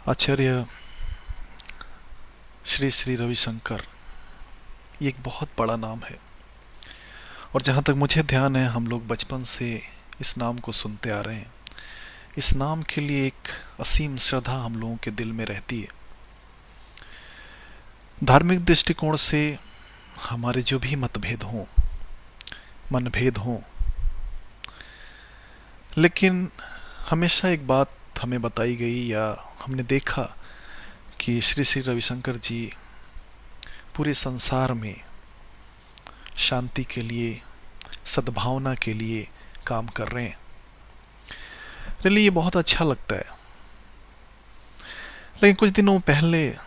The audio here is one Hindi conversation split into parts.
आचार्य श्री श्री रविशंकर, ये एक बहुत बड़ा नाम है। और जहाँ तक मुझे ध्यान है, हम लोग बचपन से इस नाम को सुनते आ रहे हैं। इस नाम के लिए एक असीम श्रद्धा हम लोगों के दिल में रहती है। धार्मिक दृष्टिकोण से हमारे जो भी मतभेद हों, मनभेद हों, लेकिन हमेशा एक बात हमें बताई गई या हमने देखा कि श्री श्री रविशंकर जी पूरे संसार में शांति के लिए, सद्भावना के लिए काम कर रहे हैं। रियली ये बहुत अच्छा लगता है। लेकिन कुछ दिनों पहले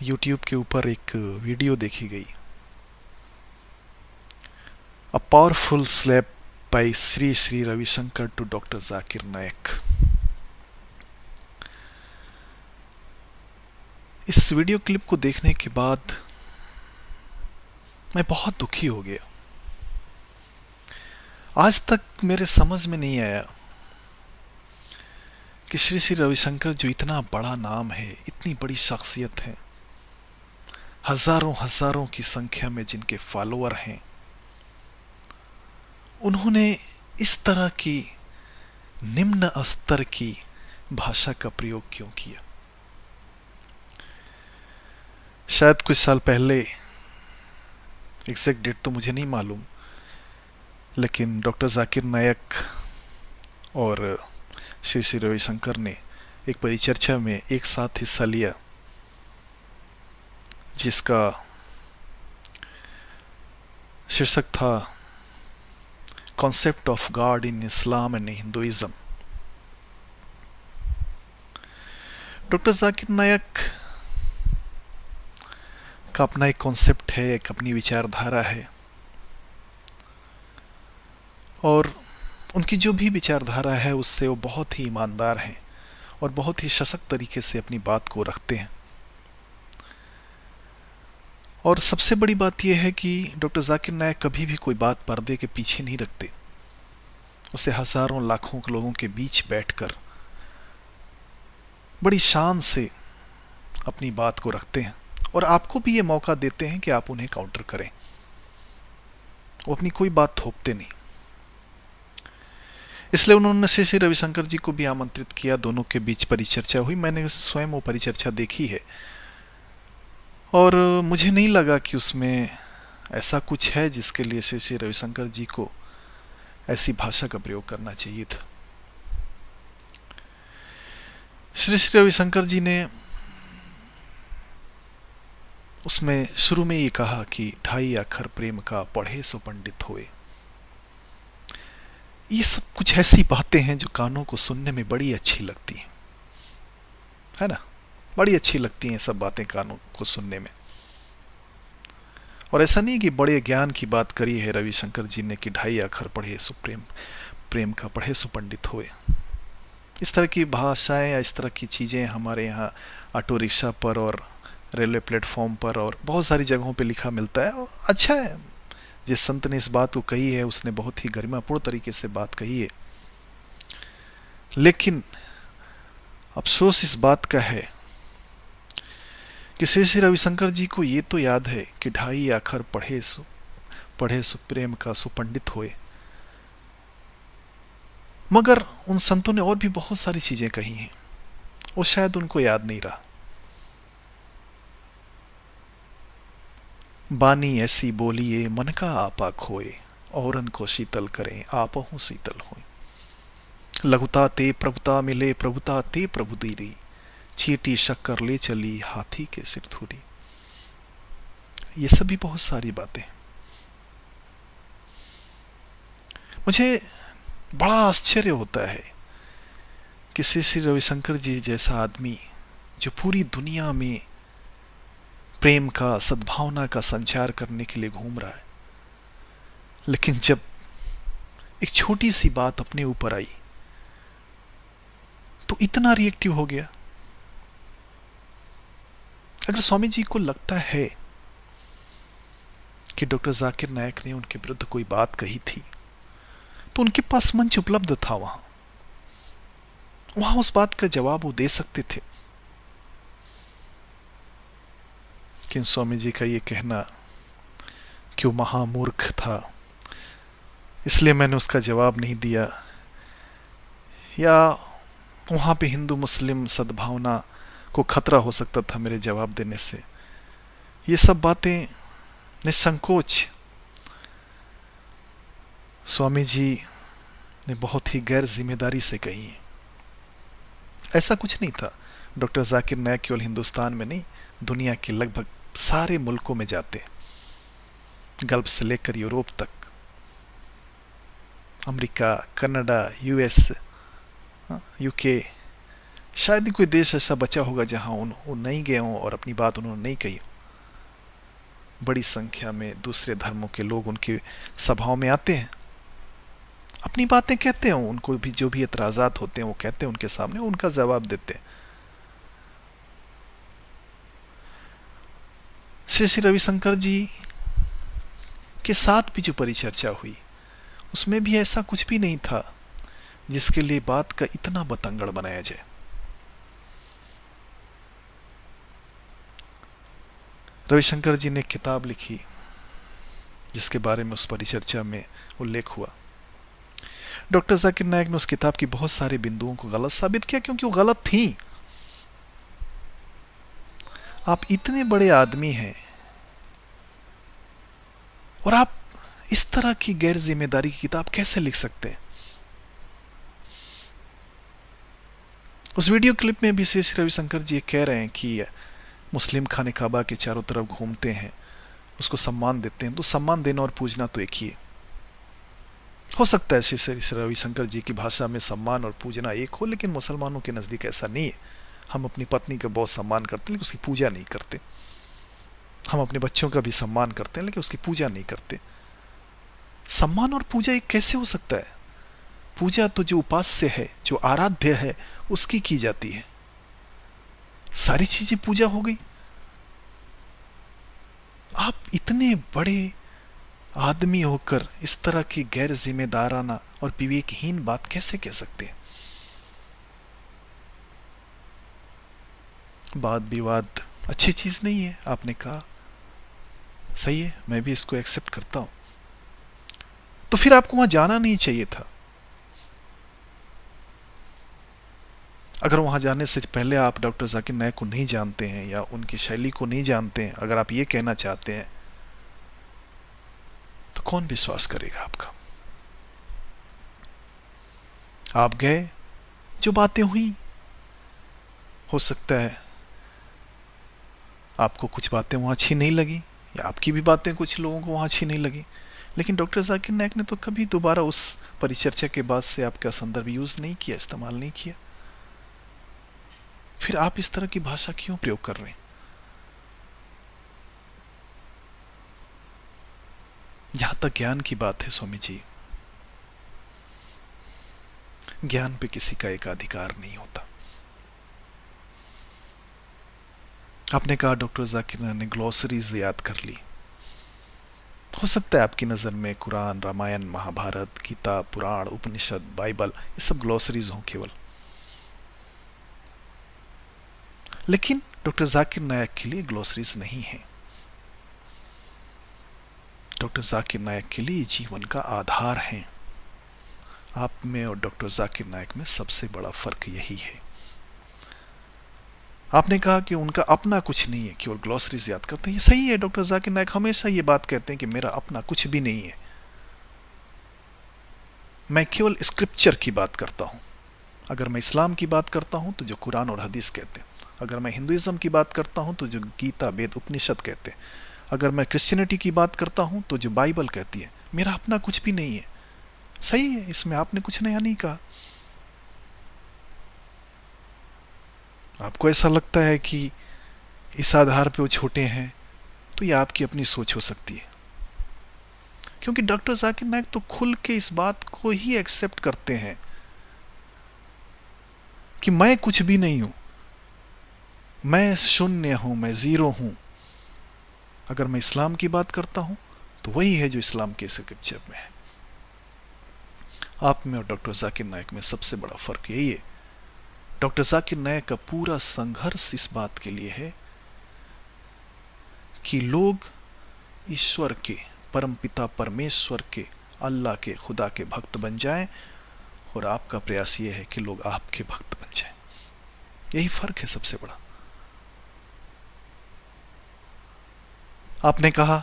YouTube के ऊपर एक वीडियो देखी गई, a powerful slap by Shri Shri Ravishankar to doctor Zakir Naik. इस वीडियो क्लिप को देखने के बाद मैं बहुत दुखी हो गया। आज तक मेरे समझ में नहीं आया कि श्री श्री रविशंकर जो इतना बड़ा नाम है, इतनी बड़ी शख्सियत है, हजारों हजारों की संख्या में जिनके फॉलोअर हैं, उन्होंने इस तरह की निम्न स्तर की भाषा का प्रयोग क्यों किया। शायद कुछ साल पहले, एग्जैक्ट डेट तो मुझे नहीं मालूम, लेकिन डॉक्टर जाकिर नायक और श्री श्री रविशंकर ने एक परिचर्चा में एक साथ हिस्सा लिया, जिसका शीर्षक था concept of God in Islam and Hinduism. Doctor Zakir Naik का अपना एक कॉन्सेप्ट है, एक अपनी विचारधारा है, और उनकी जो भी विचारधारा है उससे वो बहुत ही ईमानदार हैं और बहुत ही सशक्त तरीके से अपनी बात को रखते हैं। और सबसे बड़ी बात यह है कि डॉक्टर जाकिर नायक कभी भी कोई बात पर्दे के पीछे नहीं रखते। उसे हजारों लाखों लोगों के बीच बैठकर बड़ी शान से अपनी बात को रखते हैं और आपको भी ये मौका देते हैं कि आप उन्हें काउंटर करें। वो अपनी कोई बात थोपते नहीं। इसलिए उन्होंने श्री श्री रविशंकर जी को भी आमंत्रित किया। दोनों के बीच परिचर्चा हुई। मैंने स्वयं वो परिचर्चा देखी है और मुझे नहीं लगा कि उसमें ऐसा कुछ है जिसके लिए श्री श्री रविशंकर जी को ऐसी भाषा का प्रयोग करना चाहिए था। श्री श्री रविशंकर जी ने उसमें शुरू में ये कहा कि ढाई अक्षर प्रेम का पढ़े सो पंडित होए। ये सब कुछ ऐसी बातें हैं जो कानों को सुनने में बड़ी अच्छी लगती हैं, है ना? बड़ी अच्छी लगती हैं सब बातें कानों को सुनने में। और ऐसा नहीं कि बड़े ज्ञान की बात करी है रविशंकर जी ने कि ढाई अक्षर पढ़े सो प्रेम का पढ़े सो पंडित होए। इस तरह की भाषाएं या इस तरह की चीज़ें हमारे यहाँ ऑटो रिक्शा पर और रेलवे प्लेटफॉर्म पर और बहुत सारी जगहों पे लिखा मिलता है। और अच्छा है, जिस संत ने इस बात को कही है उसने बहुत ही गरिमापूर्ण तरीके से बात कही है। लेकिन अफसोस इस बात का है कि श्री श्री रविशंकर जी को ये तो याद है कि ढाई अक्षर पढ़े सो प्रेम का सो पंडित होए, मगर उन संतों ने और भी बहुत सारी चीजें कही हैं, वो शायद उनको याद नहीं रहा। बानी ऐसी बोलिए मन का आपा खोए, औरन को शीतल करें आपहु शीतल होए। लघुता ते प्रभुता मिले प्रभुता ते प्रभु दीरी, चीटी शक्कर ले चली हाथी के सिर धूरी। ये सभी बहुत सारी बातें। मुझे बड़ा आश्चर्य होता है कि श्री श्री रविशंकर जी जैसा आदमी जो पूरी दुनिया में प्रेम का, सद्भावना का संचार करने के लिए घूम रहा है, लेकिन जब एक छोटी सी बात अपने ऊपर आई तो इतना रिएक्टिव हो गया। अगर स्वामी जी को लगता है कि डॉक्टर जाकिर नायक ने उनके विरुद्ध कोई बात कही थी तो उनके पास मंच उपलब्ध था, वहां उस बात का जवाब वो दे सकते थे। लेकिन स्वामी जी का ये कहना कि वो महामूर्ख था, इसलिए मैंने उसका जवाब नहीं दिया, या वहाँ पे हिंदू मुस्लिम सद्भावना को खतरा हो सकता था मेरे जवाब देने से, ये सब बातें निसंकोच स्वामी जी ने बहुत ही गैर जिम्मेदारी से कही है। ऐसा कुछ नहीं था। डॉक्टर जाकिर नायक केवल हिंदुस्तान में नहीं, दुनिया के लगभग सारे मुल्कों में जाते हैं, गल्फ से लेकर यूरोप तक, अमेरिका, कनाडा, यूएस, यूके, शायद ही कोई देश ऐसा बचा होगा जहां वो नहीं गए हों और अपनी बात उन्होंने नहीं कही हो। बड़ी संख्या में दूसरे धर्मों के लोग उनकी सभाओं में आते हैं, अपनी बातें कहते हैं, उनको भी जो भी एतराज़ात होते हैं वो कहते हैं उनके सामने, उनका जवाब देते हैं। श्री श्री रविशंकर जी के साथ भी जो परिचर्चा हुई उसमें भी ऐसा कुछ भी नहीं था जिसके लिए बात का इतना बतंगड़ बनाया जाए। रविशंकर जी ने एक किताब लिखी जिसके बारे में उस परिचर्चा में उल्लेख हुआ। डॉक्टर जाकिर नायक ने उस किताब की बहुत सारे बिंदुओं को गलत साबित किया क्योंकि वो गलत थी। आप इतने बड़े आदमी हैं और आप इस तरह की गैर जिम्मेदारी की किताब कैसे लिख सकते हैं? उस वीडियो क्लिप में भी श्री रविशंकर जी कह रहे हैं कि मुस्लिम खाने काबा के चारों तरफ घूमते हैं, उसको सम्मान देते हैं, तो सम्मान देना और पूजना तो एक ही है। हो सकता है श्री रविशंकर जी की भाषा में सम्मान और पूजना एक हो, लेकिन मुसलमानों के नज़दीक ऐसा नहीं है। हम अपनी पत्नी का बहुत सम्मान करते हैं लेकिन उसकी पूजा नहीं करते। हम अपने बच्चों का भी सम्मान करते हैं लेकिन उसकी पूजा नहीं करते। सम्मान और पूजा एक कैसे हो सकता है? पूजा तो जो उपास्य है, जो आराध्य है, उसकी की जाती है। सारी चीजें पूजा हो गई। आप इतने बड़े आदमी होकर इस तरह की गैर जिम्मेदाराना और विवेकहीन बात कैसे कह सकते हैं? वाद विवाद अच्छी चीज नहीं है, आपने कहा, सही है, मैं भी इसको एक्सेप्ट करता हूं। तो फिर आपको वहां जाना नहीं चाहिए था। अगर वहां जाने से पहले आप डॉक्टर जाकिर नायक को नहीं जानते हैं या उनकी शैली को नहीं जानते हैं, अगर आप ये कहना चाहते हैं, तो कौन विश्वास करेगा आपका? आप गए, जो बातें हुई, हो सकता है आपको कुछ बातें वहां अच्छी नहीं लगी या आपकी भी बातें कुछ लोगों को वहां अच्छी नहीं लगी, लेकिन डॉक्टर जाकिर नायक ने तो कभी दोबारा उस परिचर्चा के बाद से आपका संदर्भ यूज नहीं किया, इस्तेमाल नहीं किया। फिर आप इस तरह की भाषा क्यों प्रयोग कर रहे हैं? यहां तक ज्ञान की बात है स्वामी जी, ज्ञान पे किसी का एकाधिकार नहीं होता। आपने कहा डॉक्टर जाकिर ने ग्लॉसरीज याद कर ली। हो सकता है आपकी नजर में कुरान, रामायण, महाभारत, गीता, पुराण, उपनिषद, बाइबल, ये सब ग्लॉसरीज हों केवल, लेकिन डॉक्टर जाकिर नायक के लिए ग्लॉसरीज नहीं है। डॉक्टर जाकिर नायक के लिए जीवन का आधार है। आप में और डॉक्टर जाकिर नायक में सबसे बड़ा फर्क यही है। आपने कहा कि उनका अपना कुछ नहीं है, केवल ग्लॉसरीज याद करते हैं। ये सही है, डॉक्टर जाकिर नायक हमेशा ये बात कहते हैं कि मेरा अपना कुछ भी नहीं है, मैं केवल स्क्रिप्चर की बात करता हूं। अगर मैं इस्लाम की बात करता हूं तो जो कुरान और हदीस कहते हैं, अगर मैं हिंदुइज्म की बात करता हूं तो जो गीता, वेद, उपनिषद कहते हैं, अगर मैं क्रिश्चियनिटी की बात करता हूं तो जो बाइबल कहती है, मेरा अपना कुछ भी नहीं है। सही है, इसमें आपने कुछ नया नहीं कहा। आपको ऐसा लगता है कि इस आधार पे वो छोटे हैं, तो ये आपकी अपनी सोच हो सकती है, क्योंकि डॉक्टर जाकिर नायक तो खुल के इस बात को ही एक्सेप्ट करते हैं कि मैं कुछ भी नहीं हूं, मैं शून्य हूं, मैं जीरो हूं। अगर मैं इस्लाम की बात करता हूं तो वही है जो इस्लाम के स्क्रिप्चर में है। आप में और डॉक्टर जाकिर नायक में सबसे बड़ा फर्क यही है। डॉक्टर जाकिर नायक का पूरा संघर्ष इस बात के लिए है कि लोग ईश्वर के, परमपिता परमेश्वर के, अल्लाह के, खुदा के भक्त बन जाएं, और आपका प्रयास ये है कि लोग आपके भक्त बन जाएं। यही फर्क है सबसे बड़ा। आपने कहा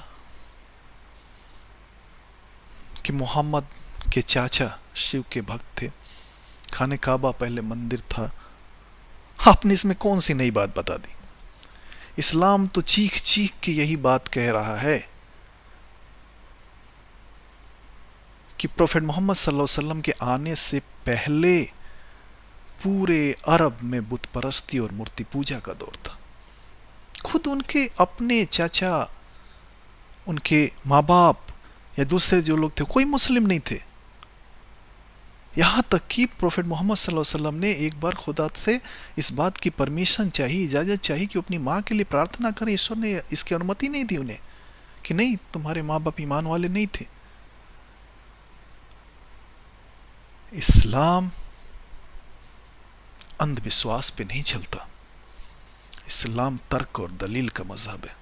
कि मोहम्मद के चाचा शिव के भक्त थे, खाने काबा पहले मंदिर था। आपने इसमें कौन सी नई बात बता दी? इस्लाम तो चीख चीख के यही बात कह रहा है कि प्रोफेट मोहम्मद सल्लल्लाहु अलैहि वसल्लम के आने से पहले पूरे अरब में बुत परस्ती और मूर्ति पूजा का दौर था। खुद उनके अपने चाचा, उनके माँ बाप या दूसरे जो लोग थे, कोई मुस्लिम नहीं थे। यहां तक कि प्रोफेट मोहम्मद सल्लल्लाहु अलैहि वसल्लम ने एक बार खुदा से इस बात की परमिशन चाहिए, इजाजत चाहिए कि अपनी माँ के लिए प्रार्थना करें। ईश्वर ने इसकी अनुमति नहीं दी उन्हें कि नहीं, तुम्हारे माँ बाप ईमान वाले नहीं थे। इस्लाम अंधविश्वास पे नहीं चलता। इस्लाम तर्क और दलील का मजहब है।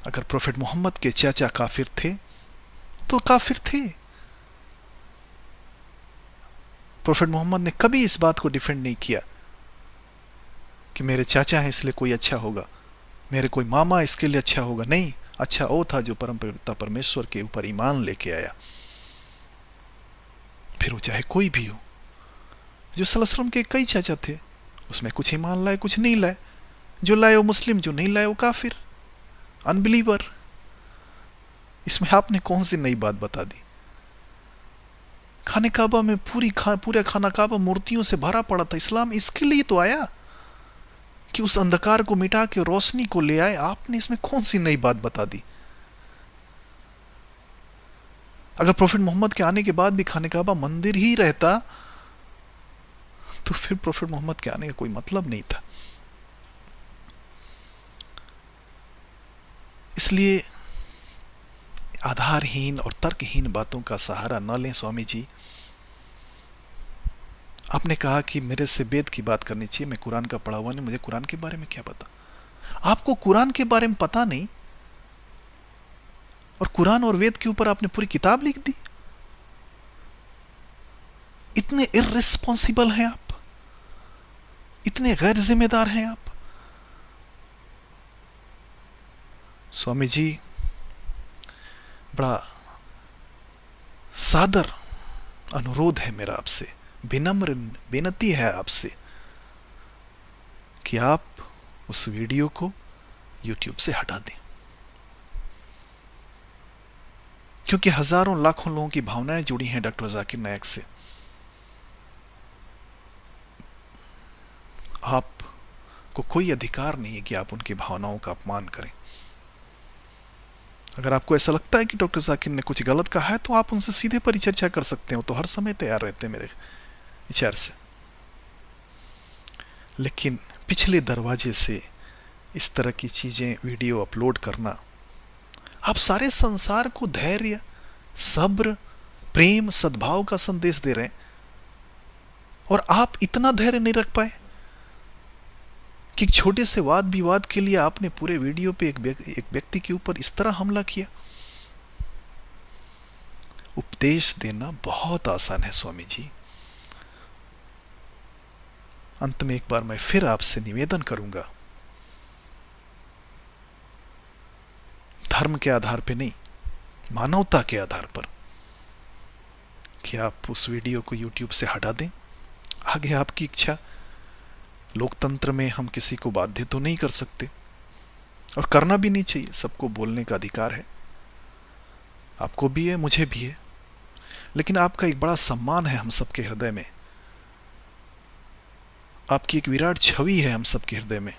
अगर प्रोफेट मोहम्मद के चाचा काफिर थे तो काफिर थे। प्रोफेट मोहम्मद ने कभी इस बात को डिफेंड नहीं किया कि मेरे चाचा हैं इसलिए कोई अच्छा होगा, मेरे कोई मामा इसके लिए अच्छा होगा। नहीं, अच्छा वो था जो परमपिता परमेश्वर के ऊपर ईमान लेके आया, फिर वो चाहे कोई भी हो। जो सल्लल्लाहु अलैहि वसल्लम के कई चाचा थे, उसमें कुछ ईमान लाए, कुछ नहीं लाए। जो लाए वो मुस्लिम, जो नहीं लाए वो काफिर, अनबिलीवर। इसमें आपने कौन सी नई बात बता दी? खाने काबा में पूरा खाना काबा मूर्तियों से भरा पड़ा था। इस्लाम इसके लिए तो आया कि उस अंधकार को मिटा के रोशनी को ले आए। आपने इसमें कौन सी नई बात बता दी? अगर प्रोफेट मोहम्मद के आने के बाद भी खाने काबा मंदिर ही रहता तो फिर प्रोफेट मोहम्मद के आने का कोई मतलब नहीं था। इसलिए आधारहीन और तर्कहीन बातों का सहारा न लें स्वामी जी। आपने कहा कि मेरे से वेद की बात करनी चाहिए, मैं कुरान का पढ़ा हुआ नहीं, मुझे कुरान के बारे में क्या पता। आपको कुरान के बारे में पता नहीं और कुरान और वेद के ऊपर आपने पूरी किताब लिख दी। इतने इर्रिस्पॉन्सिबल हैं आप, इतने गैर जिम्मेदार हैं आप। स्वामी जी, बड़ा सादर अनुरोध है मेरा आपसे, विनम्र बेनती है आपसे कि आप उस वीडियो को YouTube से हटा दें, क्योंकि हजारों लाखों लोगों की भावनाएं जुड़ी हैं डॉक्टर जाकिर नायक से। आपको कोई अधिकार नहीं है कि आप उनकी भावनाओं का अपमान करें। अगर आपको ऐसा लगता है कि डॉक्टर जाकिर ने कुछ गलत कहा है तो आप उनसे सीधे परिचर्चा कर सकते हो, तो हर समय तैयार रहते हैं मेरे विचार से। लेकिन पिछले दरवाजे से इस तरह की चीजें वीडियो अपलोड करना, आप सारे संसार को धैर्य, सब्र, प्रेम, सद्भाव का संदेश दे रहे हैं और आप इतना धैर्य नहीं रख पाए कि छोटे से वाद विवाद के लिए आपने पूरे वीडियो पे एक व्यक्ति के ऊपर इस तरह हमला किया। उपदेश देना बहुत आसान है स्वामी जी। अंत में एक बार मैं फिर आपसे निवेदन करूंगा, धर्म के आधार पे नहीं, मानवता के आधार पर, कि आप उस वीडियो को YouTube से हटा दें। आगे आपकी इच्छा। लोकतंत्र में हम किसी को बाध्य तो नहीं कर सकते और करना भी नहीं चाहिए, सबको बोलने का अधिकार है, आपको भी है, मुझे भी है। लेकिन आपका एक बड़ा सम्मान है हम सबके हृदय में, आपकी एक विराट छवि है हम सबके हृदय में।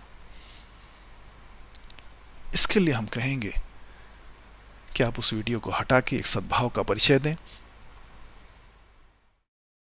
इसके लिए हम कहेंगे कि आप उस वीडियो को हटा के एक सद्भाव का परिचय दें।